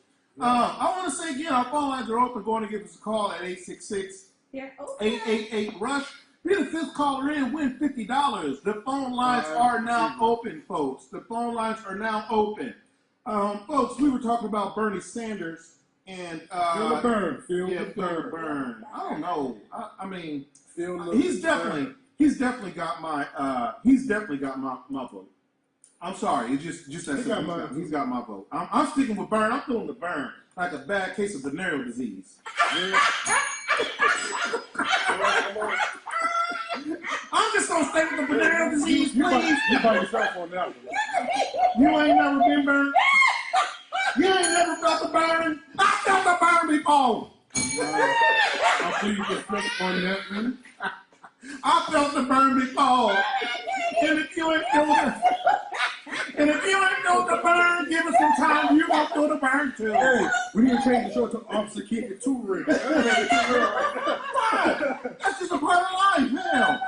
Speaker 1: I want to say again, our phone lines are open. Go on and give us a call at 866
Speaker 2: Yeah, okay.
Speaker 1: 888-RUSH. Be the fifth caller in, win $50. The phone lines are now open, folks. The phone lines are now open. Folks, we were talking about Bernie Sanders and
Speaker 3: Feel the burn. Feel
Speaker 1: yeah,
Speaker 3: the
Speaker 1: Feel the
Speaker 3: burn.
Speaker 1: burn. I don't know. I mean,
Speaker 3: Feel the
Speaker 1: he's
Speaker 3: burn.
Speaker 1: definitely got my vote. I'm sorry, it's just that
Speaker 3: He got mine, too.
Speaker 1: he's got my vote. I'm sticking with burn. I'm feeling the burn like a bad case of venereal disease. I'm just gonna stay with the venereal disease, please.
Speaker 3: You by yourself on that one.
Speaker 1: You ain't never been burned. You ain't never felt the burn. I felt the burn before.
Speaker 3: I'll see you can flip on that one.
Speaker 1: I felt the burn before. And if you ain't felt the burn, give us some time. You won't feel the burn too.
Speaker 3: Hey, we need to change the show to Officer Keep It Too Real.
Speaker 1: That's just a part of life, hell.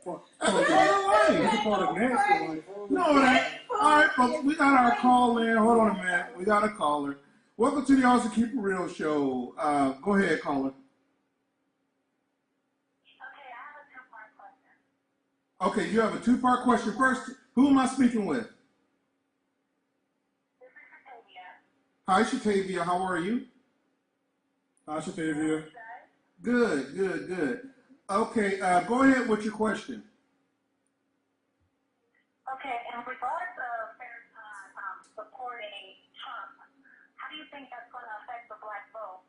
Speaker 1: That's a part of life.
Speaker 3: It's a part of nasty life.
Speaker 1: No, it ain't. All right, folks, we got our call in. Hold on a minute. We got a caller. Welcome to the Officer Keep It Real show. Go ahead, caller. Okay, you have a two-part question. First, who am I speaking with? Hi, Shatavia. How are you?
Speaker 3: Hi, Shatavia.
Speaker 1: Good. Okay, go ahead with your question.
Speaker 4: think that's going to affect the black vote?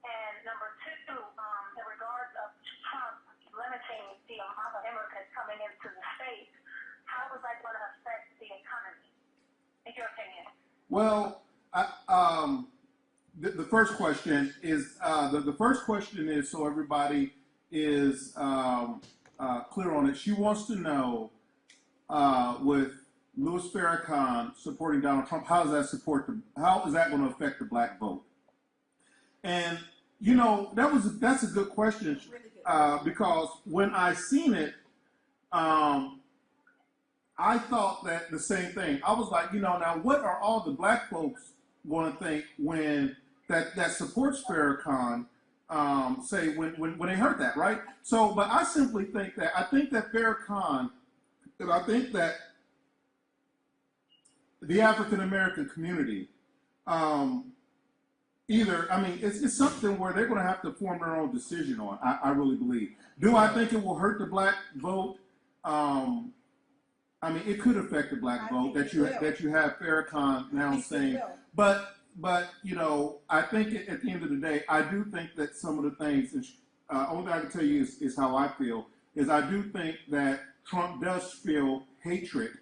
Speaker 4: And number two, in regards of Trump limiting the amount of immigrants coming into the state, how is that going to affect the economy, in your opinion?
Speaker 1: Well, the first question is the first question is so everybody is clear on it. She wants to know with Louis Farrakhan supporting Donald Trump, how is that going to affect the black vote? And you know that's a good question because when I seen it, I thought that the same thing. I was like, now what are all the black folks going to think when that supports Farrakhan say when they heard that, right? So, but I simply think that Farrakhan, and I think that the African American community, it's something where they're going to have to form their own decision on. I really believe. Do I think it will hurt the black vote? It could affect the black vote that you have Farrakhan now saying, but I think at the end of the day, I do think that some of the things, only thing I can tell you is how I feel, is I do think that Trump does feel hatred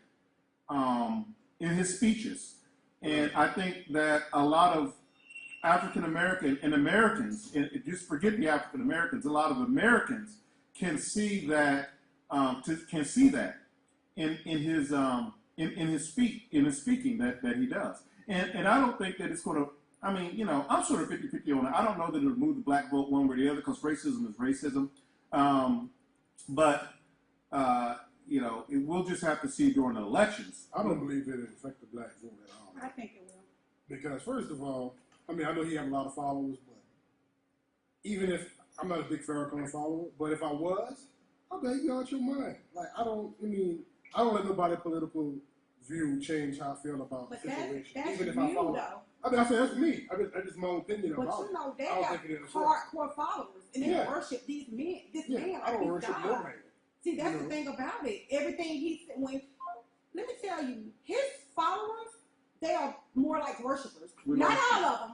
Speaker 1: in his speeches. And I think that a lot of African American and Americans, and just forget the African Americans, a lot of Americans can see that in his speaking that he does. And I don't think that it's going to, I'm sort of 50-50 on it. I don't know that it'll move the black vote one way or the other because racism is racism. We'll just have to see during the elections.
Speaker 3: I don't believe it'll affect the black vote at all.
Speaker 2: I think it will.
Speaker 3: Because first of all, I know he has a lot of followers, but even if I'm not a big Farrakhan follower, but if I was, I'll bet you out your mind. Like I don't let nobody's political view change how I feel about the situation.
Speaker 2: That's
Speaker 3: even if
Speaker 2: you,
Speaker 3: I follow.
Speaker 2: though.
Speaker 3: I say that's me. That's just my opinion
Speaker 2: But
Speaker 3: about it.
Speaker 2: they got hardcore followers, and they worship these men. This man,
Speaker 3: I don't worship no man.
Speaker 2: See, that's the thing about it. Everything he said, let me tell you, his followers, they are more like worshipers. Not all of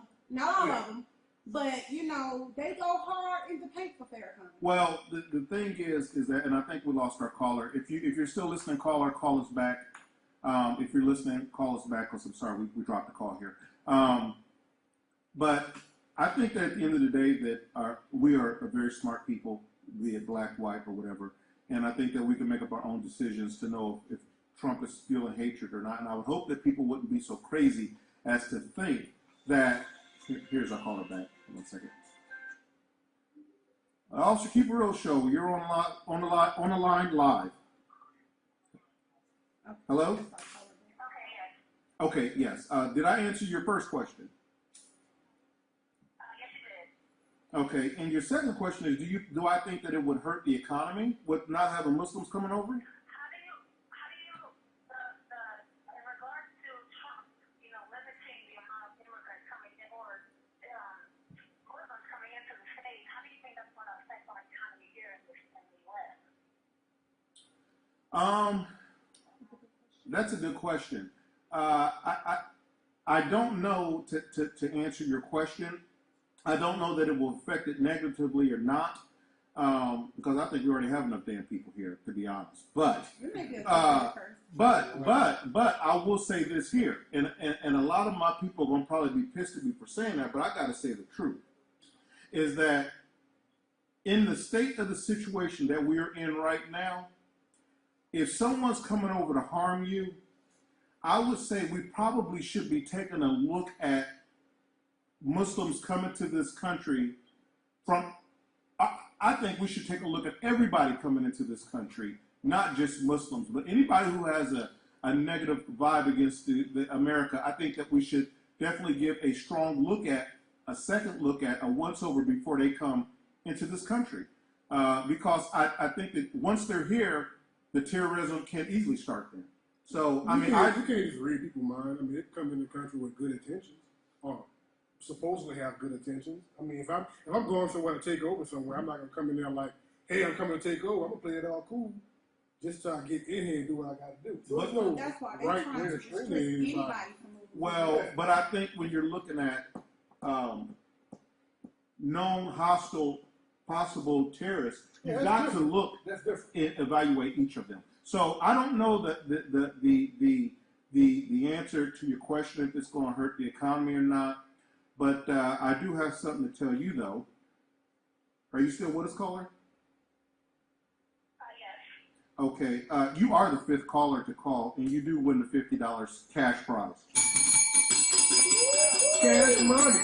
Speaker 2: them, but they go hard in the paint for Farrakhan.
Speaker 1: Well, the thing is that, and I think we lost our caller. If you're still listening, caller, call us back. If you're listening, call us back. Because I'm sorry, we dropped the call here. But I think that at the end of the day, that we are a very smart people, be it black, white, or whatever. And I think that we can make up our own decisions to know if Trump is feeling hatred or not. And I would hope that people wouldn't be so crazy as to think that. Here's our caller back. 1 second. Officer Keep It Real Show. You're on the line live. Hello? Okay, yes. Did I answer your first question?
Speaker 4: Yes, you did.
Speaker 1: Okay, and your second question is, do I think that it would hurt the economy with not having Muslims coming over?
Speaker 4: How do you in regards to Trump, limiting the amount of immigrants coming in or Muslims coming into the state, how do you think that's going to affect our economy here in the U.S.?
Speaker 1: That's a good question. I don't know to answer your question. I don't know that it will affect it negatively or not, because I think we already have enough damn people here, to be honest. But I will say this here, and a lot of my people are going to probably be pissed at me for saying that, but I got to say the truth, is that in the state of the situation that we're in right now, if someone's coming over to harm you, I would say we probably should be taking a look at Muslims coming to this country from, I think we should take a look at everybody coming into this country, not just Muslims, but anybody who has a negative vibe against the America. I think that we should definitely give a strong look at, a second look at, a once over before they come into this country. Because I think that once they're here, the terrorism can easily start then. So,
Speaker 3: you can't just read people's mind. They come in the country with good intentions, or supposedly have good intentions. If I'm going somewhere to take over somewhere, I'm not gonna come in there like, hey, I'm coming to take over. I'm gonna play it all cool, just try to get in here and do what I got to do. So there's no
Speaker 2: that's why they're
Speaker 3: right
Speaker 2: trying
Speaker 3: way
Speaker 2: to
Speaker 3: of
Speaker 2: restrict
Speaker 3: training
Speaker 2: anybody
Speaker 3: anybody.
Speaker 2: from moving.
Speaker 1: Well, but I think when you're looking at known hostile possible terrorists,
Speaker 3: Yeah,
Speaker 1: you've
Speaker 3: that's
Speaker 1: got to
Speaker 3: different.
Speaker 1: look
Speaker 3: That's different.
Speaker 1: and evaluate each of them. So I don't know that the answer to your question if it's going to hurt the economy or not, but I do have something to tell you though. Are you still with us, caller?
Speaker 4: Yes.
Speaker 1: Okay, you are the 5th caller to call, and you do win the $50 cash prize.
Speaker 3: Cash money.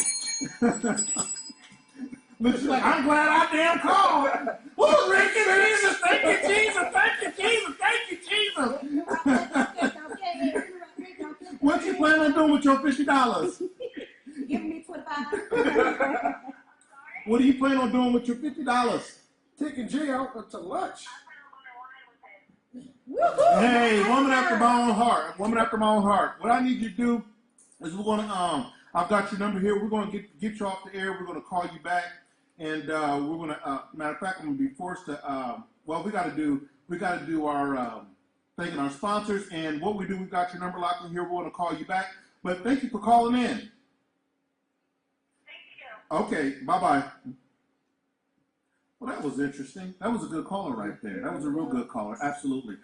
Speaker 1: Looks like I'm glad I damn called. Woo, Ricky, Jesus, thank you, Jesus, thank you, Jesus, thank you, Jesus. What you plan on doing with your $50?
Speaker 2: Giving me 25.
Speaker 1: What do you plan on doing with your $50?
Speaker 3: Taking Jay out to lunch.
Speaker 1: Hey, woman after my own heart. Woman after my own heart. What I need you to do is we're gonna I've got your number here. We're gonna get you off the air. We're gonna call you back, and we're gonna matter of fact, I'm gonna be forced to well, we gotta do our thanking our sponsors, and what we do, we've got your number locked in here. We're gonna call you back. But thank you for calling in.
Speaker 4: Thank you.
Speaker 1: Okay, bye-bye. Well, that was interesting. That was a good caller right there. That was a real good caller. Absolutely.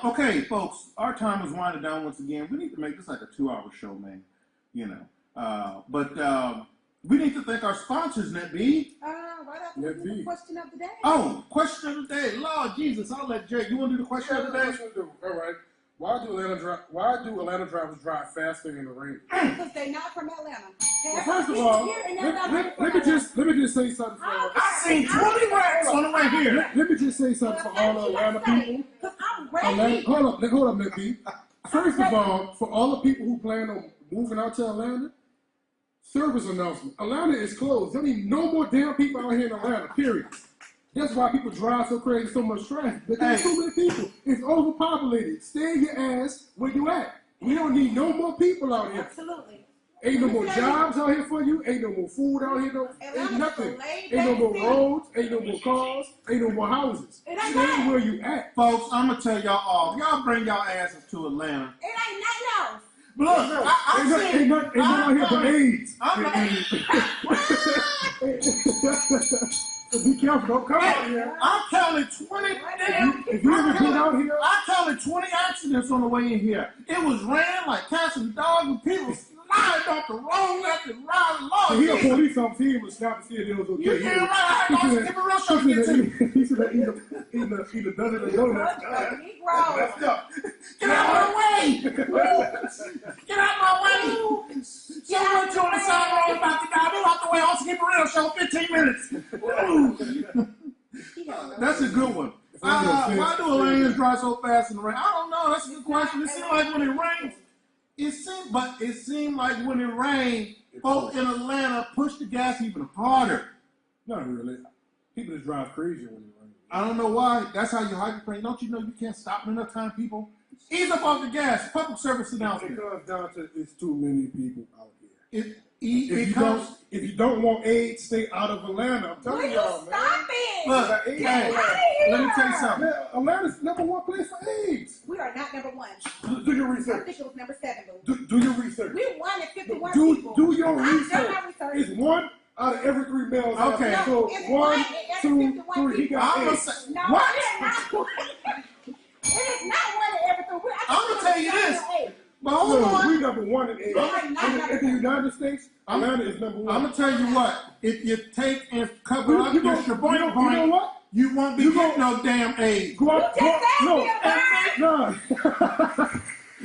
Speaker 1: Okay, folks, our time is winding down once again. We need to make this like a 2-hour show, man. You know. But we need to thank our sponsors, NetB.
Speaker 2: Right after we do the question of the day.
Speaker 1: Oh, question of the day. Lord Jesus, I'll let Jay. You want to do the question of the day?
Speaker 3: All right. Why do Atlanta drivers drive faster in the rain?
Speaker 2: Because they're not from Atlanta.
Speaker 3: Well, first of all, let me just say something.
Speaker 1: I seen 20 racks on the way here.
Speaker 3: Let me just say something for all the Atlanta people.
Speaker 2: Because I'm ready.
Speaker 3: Hold up, Nicky. First of all, for all the people who plan on moving out to Atlanta, service announcement. Atlanta is closed. There ain't no more damn people out here in Atlanta, period. That's why people drive so crazy, so much traffic. But there's too many people. It's overpopulated. Stay your ass where you at. We don't need no more people out here.
Speaker 2: Absolutely.
Speaker 3: Ain't no more jobs out here for you. Ain't no more food out here. Ain't nothing. Ain't no more roads. Ain't no more cars. Ain't no more houses. Stay where you at.
Speaker 1: Folks, I'm going to tell y'all all. Y'all bring y'all asses to Atlanta.
Speaker 2: It ain't nothing else.
Speaker 1: But look,
Speaker 3: Ain't nothing out here but AIDS. Be careful, don't come out here.
Speaker 1: I counted 20 damn.
Speaker 3: If you ever been out here,
Speaker 1: I counted 20 accidents on the way in here. It was raining like cats and dogs, and people sliding off the road left and right along.
Speaker 3: he a police officer. He was stopped to see if it was okay.
Speaker 1: You damn right. I had to give a real show to get to.
Speaker 3: He said that either done it or don't.
Speaker 1: Let's go. Get out of my way. Get out of my way. Someone on the side road about to die. Move out the way. Also keep a real show 15 minutes. That's a good one. Why do Atlanteans drive so fast in the rain? I don't know. That's a good question. It seems like when it rains, it seemed like when it rained, folks in Atlanta push the gas even harder.
Speaker 3: Not really. People just drive crazy when it rains.
Speaker 1: I don't know why. That's how you hydroplane. Don't you know you can't stop enough time, people? Ease up off the gas. Public service announcement.
Speaker 3: It comes down to it's too many people out here.
Speaker 1: If
Speaker 3: you don't want AIDS, stay out of Atlanta. I'm telling y'all, man.
Speaker 2: Stop it.
Speaker 1: Look, hey, let me tell you something.
Speaker 3: Man, Atlanta's #1 place for AIDS.
Speaker 2: We are not number one.
Speaker 3: Do your
Speaker 2: I
Speaker 3: research.
Speaker 2: think it was number 7, boo.
Speaker 3: Do your research.
Speaker 2: We won at 51 people.
Speaker 3: Do your
Speaker 2: I've
Speaker 3: research.
Speaker 2: done my research.
Speaker 3: It's 1 out of every 3 males.
Speaker 1: Okay.
Speaker 3: So
Speaker 2: It's
Speaker 3: 1, 2, 3. He got
Speaker 1: I'm gonna
Speaker 3: AIDS.
Speaker 1: say,
Speaker 2: No,
Speaker 1: what?
Speaker 2: it is not one. It is not one in every 3.
Speaker 1: I'm gonna tell you this. But hold
Speaker 3: So
Speaker 1: on.
Speaker 3: we #1 in AIDS. In the United States, Atlanta is #1.
Speaker 1: I'm gonna tell you what. If you take and cover up your shaboing
Speaker 3: you know
Speaker 1: point,
Speaker 3: what?
Speaker 1: you won't be getting no damn AIDS.
Speaker 3: Go out.
Speaker 2: You just said
Speaker 3: No.
Speaker 2: it,
Speaker 3: No.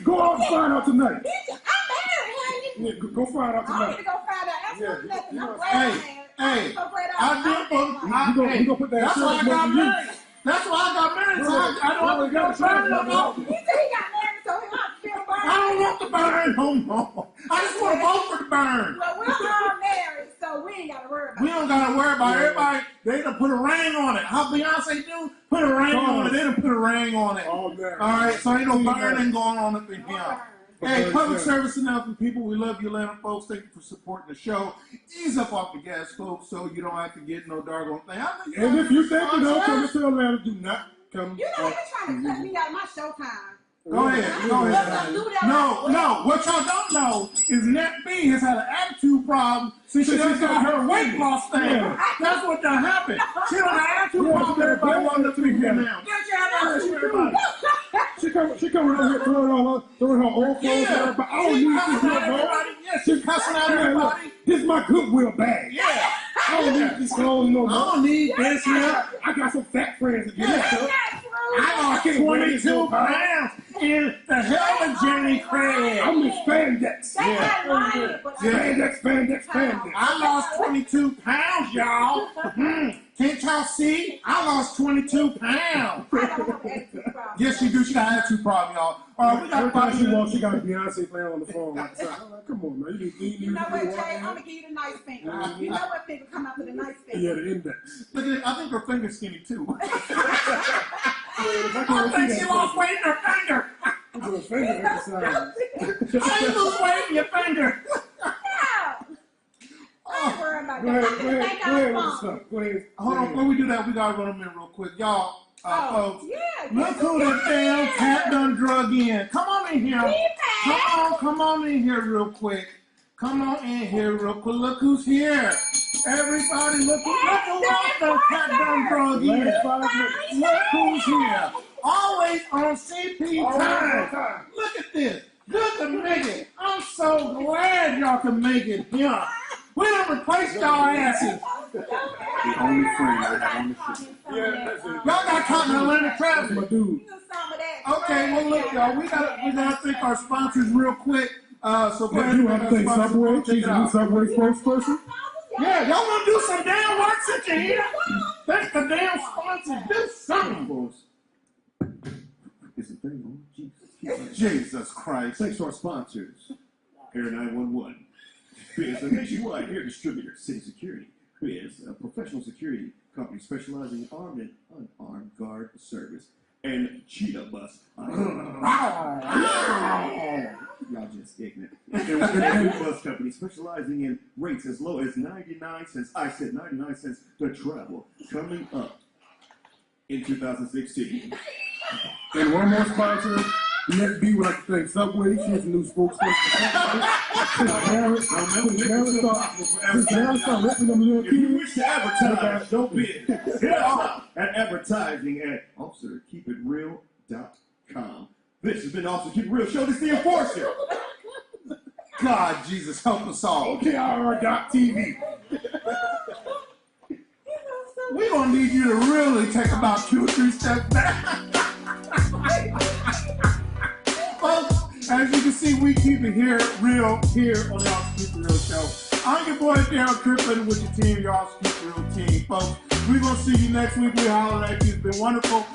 Speaker 3: Go out and find out tonight.
Speaker 2: I'm married, honey.
Speaker 3: Yeah, go find out
Speaker 2: I
Speaker 3: tonight.
Speaker 2: need to go find out. Absolutely nothing. I'm glad
Speaker 1: Hey,
Speaker 2: I'm married.
Speaker 1: hey,
Speaker 2: I'm so glad
Speaker 1: I
Speaker 2: I'm
Speaker 1: do.
Speaker 3: You gonna put that
Speaker 1: That's why I
Speaker 3: shirt
Speaker 1: got
Speaker 3: on you.
Speaker 1: married. That's why I got married. So I don't have to
Speaker 3: got
Speaker 1: go burn no more.
Speaker 2: He said he got married, so he might feel burned.
Speaker 1: I don't want the burn no more. I just want to vote for the burn.
Speaker 2: Well, we're all married, so we ain't got to worry about
Speaker 1: We
Speaker 2: it.
Speaker 1: don't gotta worry about everybody. They done put a ring on it. How Beyonce do? Put a ring on it. They done put a ring on it.
Speaker 3: All married.
Speaker 1: All right, so ain't no burning going on up in
Speaker 2: No
Speaker 1: here.
Speaker 2: burn.
Speaker 1: Hey, public service announcement, people. We love you, Atlanta folks. Thank you for supporting the show. Ease up off the gas, folks, so you don't have to get no doggone thing.
Speaker 3: And if you think you don't come to Atlanta, do not come.
Speaker 2: You know, he was trying to cut me out of my showtime.
Speaker 1: Go ahead. Go ahead. No. What y'all don't know is Net B has had an attitude problem since she got her weight loss thing. That's what done happened. She had an attitude problem. Everybody wanted to be here now.
Speaker 3: She come around here throwing her old clothes at everybody. I don't need this here,
Speaker 1: Yeah, she's cussing out everybody.
Speaker 3: This is my Goodwill bag.
Speaker 1: Yeah.
Speaker 3: I don't need this clothes no more.
Speaker 1: I don't need this here.
Speaker 3: I got some fat friends to get this.
Speaker 1: I lost 22 pounds in the hell of Jenny Craig.
Speaker 3: I'm in spandex. Spandex.
Speaker 1: I lost 22 pounds, y'all. Can't y'all see? I lost 22 pounds. Yes, she do. She got an attitude problem, y'all. All right, we got
Speaker 3: every time she walks, she got Beyonce playing on the phone. I'm like, come on, man.
Speaker 2: You know what, Jay? I'm going to give you the nice finger. You know what finger come out with a nice finger?
Speaker 3: Yeah, the index.
Speaker 1: Look at it. I think her finger's skinny, too.
Speaker 3: I
Speaker 1: think she lost weight in her finger.
Speaker 3: I'm doing finger exercise.
Speaker 1: I ain't lose weight in your finger.
Speaker 2: Don't worry about
Speaker 3: Go ahead with the stuff. Go ahead.
Speaker 1: Hold on, before we do that, we gotta run them in real quick. Y'all, folks,
Speaker 2: yeah.
Speaker 1: look who the damn cat done drug in. Come on in here. Come on in here real quick. Come on in here real quick. Look who's here. Everybody, look who the cat done drug in. Look who's here. Always on CP time. Look at this. Good to make it. I'm so glad y'all can make it here. We done replaced y'all asses. The only friend I have on the show. Y'all got caught in Atlanta traffic.
Speaker 3: My dude.
Speaker 1: Okay, well look, y'all, we gotta thank our sponsors real quick. So go ahead
Speaker 3: You have to thank Subway. She's a new Subway spokesperson.
Speaker 1: Yeah, y'all wanna do some damn work since you're here? Thank the damn sponsors. Do something.
Speaker 5: Is it 31?
Speaker 1: Jesus Christ.
Speaker 5: Thanks to our sponsors, Air 911, is a nationwide air distributor. City Security is a professional security company specializing in armed and unarmed guard service. And Cheetah Bus. Y'all just ignorant. They're a bus company specializing in rates as low as 99 cents. I said 99 cents to travel. Coming up in 2016.
Speaker 3: And one more sponsor. Net B would like to thank Subway. She's a new spokesperson. Since now start ripping them little
Speaker 5: If you
Speaker 3: kids.
Speaker 5: wish to advertise, don't bid. Hit us up at advertising at OfficerKeepItReal.com. This has been Officer Keep It Real Show. This is the Enforcer.
Speaker 1: God, Jesus, help us all.
Speaker 3: OKIR.TV.
Speaker 1: We're gonna need you to really take about 2 or 3 steps back. Folks, as you can see, we keep it here real here on the Officer Keep It Real Show. I'm your boy Darryl Triplett with your team, your Officer Keep It Real team. Folks, we're gonna see you next week. We holler at you. It's been wonderful.